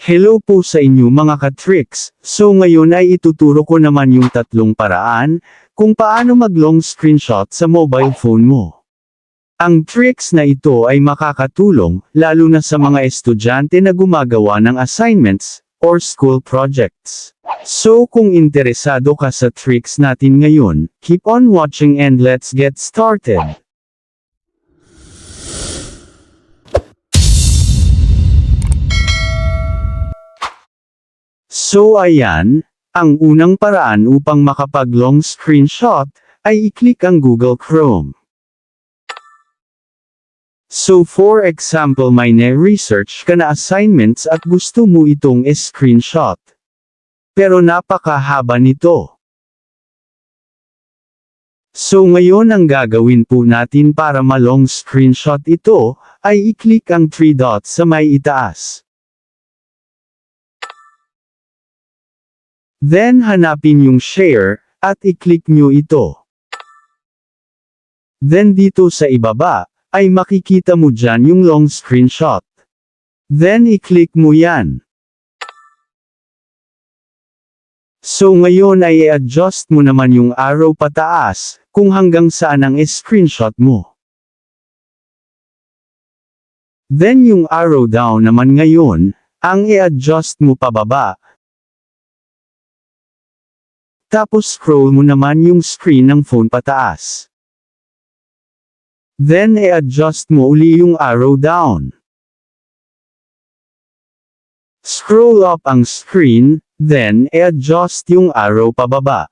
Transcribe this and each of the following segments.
Hello po sa inyo mga ka-tricks. So ngayon ay ituturo ko naman yung tatlong paraan kung paano mag-long screenshot sa mobile phone mo. Ang tricks na ito ay makakatulong, lalo na sa mga estudyante na gumagawa ng assignments or school projects. So kung interesado ka sa tricks natin ngayon, keep on watching and let's get started. So ayan, ang unang paraan upang makapag-long screenshot, ay i-click ang Google Chrome. So for example may na-research ka na assignments at gusto mo itong screenshot. Pero napakahaba nito. So ngayon ang gagawin po natin para ma-long screenshot ito, ay i-click ang 3 dots sa may itaas. Then hanapin yung share, at i-click nyo ito. Then dito sa ibaba, ay makikita mo dyan yung long screenshot. Then i-click mo yan. So ngayon ay i-adjust mo naman yung arrow pataas, kung hanggang saan ang screenshot mo. Then yung arrow down naman ngayon, ang i-adjust mo pababa. Tapos scroll mo naman yung screen ng phone pataas. Then i-adjust mo uli yung arrow down. Scroll up ang screen, then i-adjust yung arrow pababa.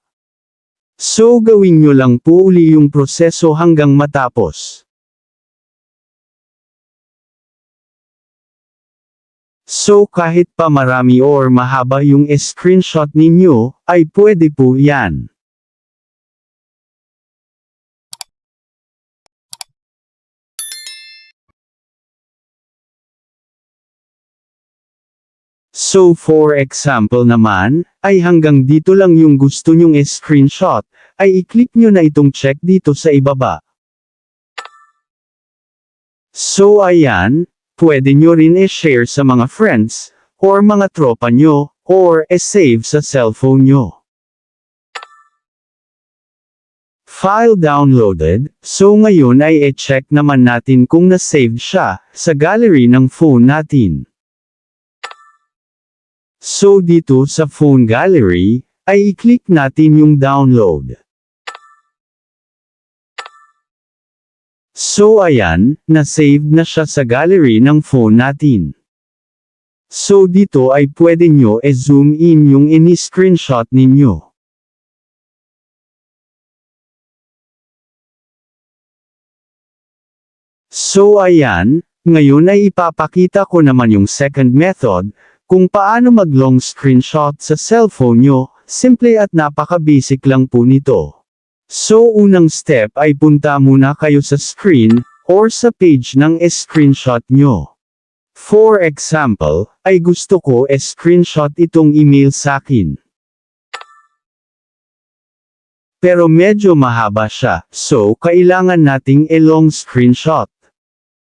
So gawin nyo lang po uli yung proseso hanggang matapos. So kahit pa marami or mahaba yung screenshot ninyo, ay pwede po yan. So for example naman, ay hanggang dito lang yung gusto nyong screenshot, ay i-click nyo na itong check dito sa ibaba. So ayan, pwede nyo rin i-share sa mga friends, or mga tropa nyo, or i-save sa cellphone nyo. File downloaded, so ngayon ay i-check naman natin kung na-saved siya, sa gallery ng phone natin. So dito sa phone gallery, ay i-click natin yung download. So ayan, na-save na siya sa gallery ng phone natin. So dito ay pwede nyo i-zoom in yung ini-screenshot ninyo. So ayan, ngayon ay ipapakita ko naman yung second method, kung paano mag-long screenshot sa cellphone nyo, simple at napaka-basic lang po nito. So unang step ay punta muna kayo sa screen, or sa page ng screenshot nyo. For example, ay gusto ko screenshot itong email sakin. Pero medyo mahaba siya, so kailangan nating i-long screenshot.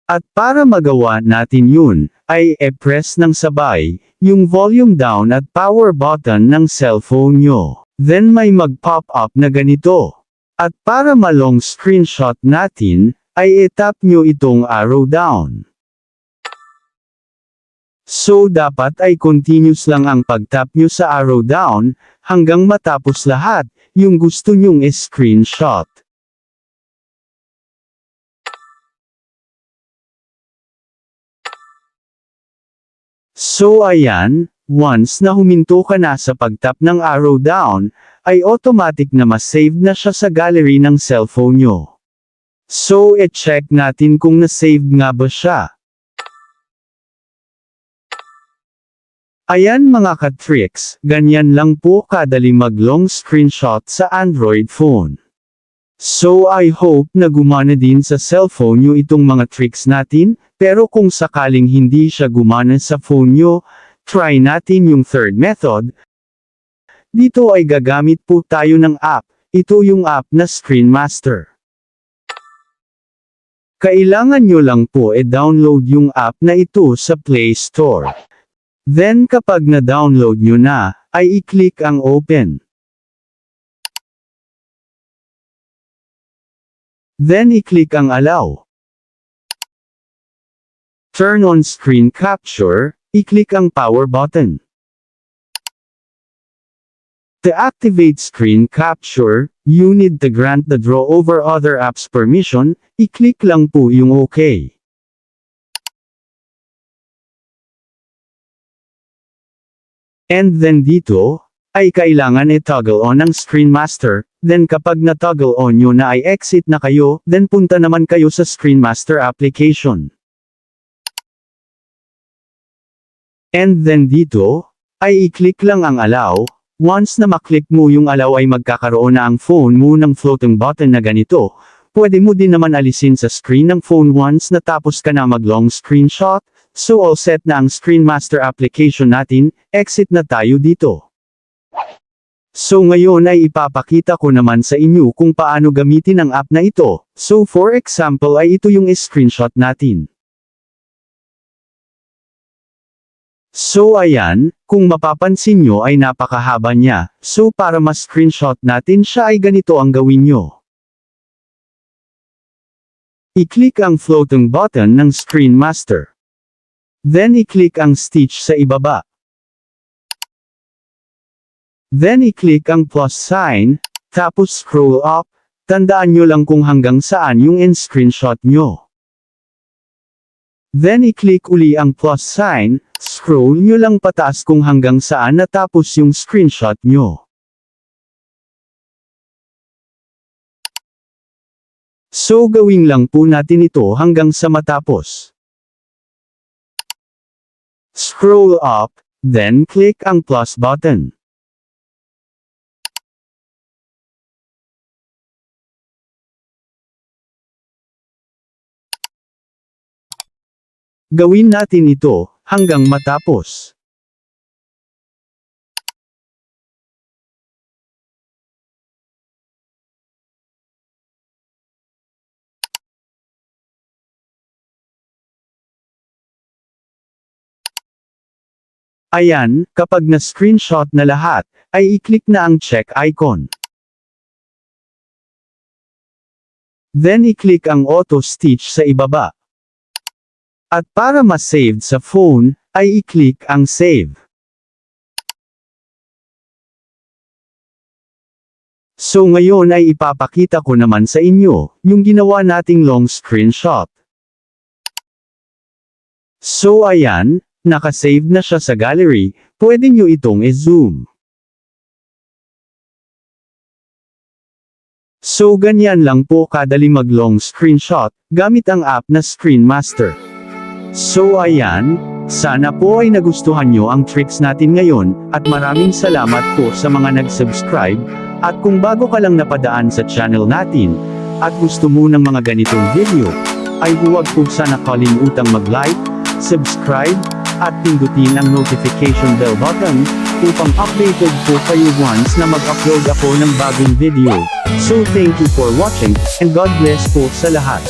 At para magawa natin yun, ay i-press ng sabay, yung volume down at power button ng cellphone nyo. Then may mag-pop up na ganito. At para ma-long screenshot natin, ay i-tap nyo itong arrow down. So dapat ay continuous lang ang pag-tap nyo sa arrow down, hanggang matapos lahat, yung gusto nyong screenshot. So ayan, once na huminto ka na sa pag-tap ng arrow down, ay automatic na ma-save na siya sa gallery ng cellphone nyo. So i-check natin kung na-save nga ba siya. Ayan mga ka-tricks, ganyan lang po kadali mag-long screenshot sa Android phone. So I hope na gumana din sa cellphone nyo itong mga tricks natin, pero kung sakaling hindi siya gumana sa phone nyo, try natin yung third method. Dito ay gagamit po tayo ng app, ito yung app na Screen Master. Kailangan nyo lang po i-download yung app na ito sa Play Store. Then kapag na-download nyo na, ay i-click ang open. Then i-click ang allow. Turn on screen capture, i-click ang power button. To activate screen capture, you need to grant the draw over other apps permission, i-click lang po yung OK. And then dito, ay kailangan i-toggle on ang Screen Master, then kapag na-toggle on nyo na ay exit na kayo, then punta naman kayo sa Screen Master application. And then dito, ay i-click lang ang allow. Once na maklik mo yung allow ay magkakaroon na ang phone mo ng floating button na ganito. Pwede mo din naman alisin sa screen ng phone once natapos ka na mag-long screenshot. So all set na ang Screen Master application natin, exit na tayo dito. So ngayon ay ipapakita ko naman sa inyo kung paano gamitin ang app na ito. So for example ay ito yung screenshot natin. So ayan, kung mapapansin nyo ay napakahaba niya, so para mas screenshot natin siya ay ganito ang gawin nyo. I-click ang floating button ng Screen Master. Then i-click ang stitch sa ibaba. Then i-click ang plus sign, tapos scroll up, tandaan nyo lang kung hanggang saan yung in-screenshot nyo. Then i-click uli ang plus sign, scroll nyo lang pataas kung hanggang saan natapos yung screenshot nyo. So gawin lang po natin ito hanggang sa matapos. Scroll up, then click ang plus button. Gawin natin ito, hanggang matapos. Ayan, kapag na-screenshot na lahat, ay i-click na ang check icon. Then i-click ang auto stitch sa ibaba. At para ma-saved sa phone, ay i-click ang save. So ngayon ay ipapakita ko naman sa inyo, yung ginawa nating long screenshot. So ayan, nakasave na siya sa gallery, pwede nyo itong i-zoom. So ganyan lang po kadali mag-long screenshot, gamit ang app na Screen Master. So ayan, sana po ay nagustuhan nyo ang tricks natin ngayon, at maraming salamat po sa mga nag-subscribe, at kung bago ka lang napadaan sa channel natin, at gusto mo ng mga ganitong video, ay huwag po sana kalimutang mag-like, subscribe, at pindutin ang notification bell button, upang updated po kayo once na mag-upload ako ng bagong video. So thank you for watching, and God bless po sa lahat.